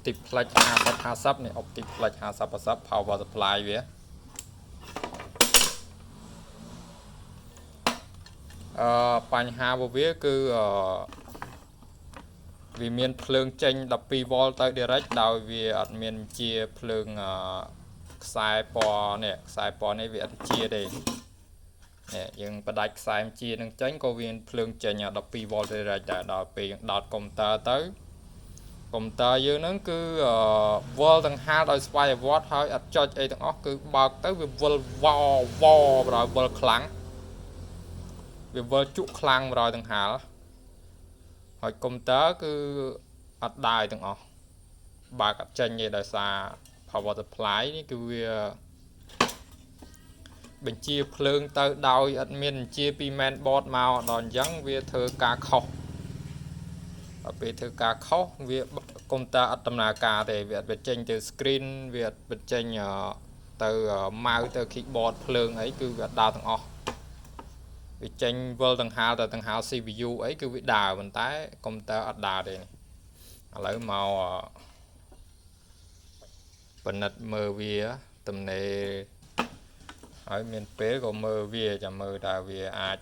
optic flash 50 này optic flash 50 power supply វាបញ្ហារបស់វាគឺវាមានភ្លើងចេញ 12V ទៅ direct ដោយវាអត់មានជាភ្លើងខ្សែពណ៌នេះខ្សែពណ៌នេះវាអត់ជាទេនេះយើងបដាច់ខ្សែជានឹងចេញក៏វាមានភ្លើងចេញ 12V direct ដែរដល់ពេលយើងដោតកុំព្យូទ័រទៅកុំព្យូទ័រយើងហ្នឹងគឺវល់ទាំងហាលដោយស្វ័យប្រវត្តិហើយអត់ចុចអីទាំងអស់គឺបើកទៅវាវល់វ៉បើវល់ខ្លាំងវាវល់ជក់ខ្លាំងបើទាំងហាលហើយកុំព្យូទ័រគឺអត់ដើរទាំងអស់បើកអត់ចេញទេដោយសារ power supply នេះគឺវាបញ្ជាភ្លើងទៅដោយអត់មានបញ្ជាពី main board មកដល់អញ្ចឹងវាធ្វើការខុសដល់ពេលធ្វើការខុសវាកុំព្យូទ័រអត់ដំណើរការទេវាអត់បញ្ចេញទៅ screen វាអត់បញ្ចេញទៅ mouse ទៅ keyboard ភ្លើងអីគឺវាអត់ដើរទាំងអស់វាចេញវិលដង្ហាលទៅដង្ហាល CPU អីគឺវាដើរប៉ុន្តែកុំព្យូទ័រអត់ដើរទេឥឡូវមកពិនិត្យមើលវាទំនេរហើយមានពេលក៏មើលវាចាំមើលតើវាអាច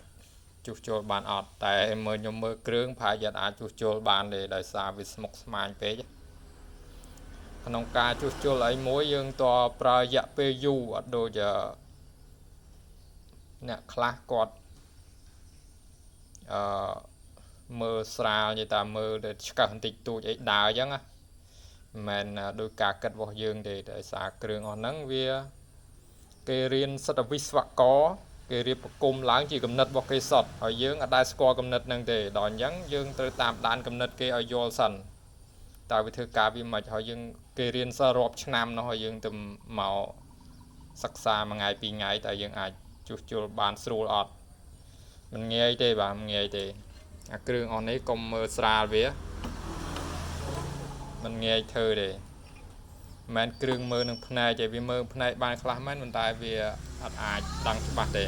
ជួសជុលបានអត់តែមើលខ្ញុំមើលគ្រឿងប្រហែលជាអាចជួសជុលបានទេដោយសារវាស្មុគស្មាញពេកក្នុងការជួសជុលអីមួយយើងតើប្រើរយៈពេលយូរអត់ដូចអ្នកខ្លះគាត់មើលស្រាលនិយាយតាមមើលទៅឆ្កឹះបន្តិចតួចអីដើរអញ្ចឹងណាមិនមែនដោយការគិតរបស់យើងទេដោយសារគ្រឿងអស់ហ្នឹងវាគេរៀនសិទ្ធិវិស្វករគេរៀបប្រគំឡើងជាគំនិតរបស់គេសុទ្ធហើយយើងអត់ដែលស្គាល់គំនិតហ្នឹងទេដល់អញ្ចឹងយើងត្រូវតាមដានគំនិតគេឲ្យយល់សិនតើវាធ្វើការវាមិនហើយយើងគេរៀនសរាប់ឆ្នាំនោះហើយយើងទៅមកសិក្សាមួយថ្ងៃពីរថ្ងៃតើយើងអាចជួសជុលបានស្រួលអត់មិនងាយទេបាទមិនងាយទេអាគ្រឿងអស់នេះកុំមើលស្រាលវាមិនងាយធ្វើទេមិនគ្រឿងមើលនឹងភ្នែកទេវាមើលភ្នែកបានខ្លះមែនប៉ុន្តែវាអត់អាចដឹងច្បាស់ទេ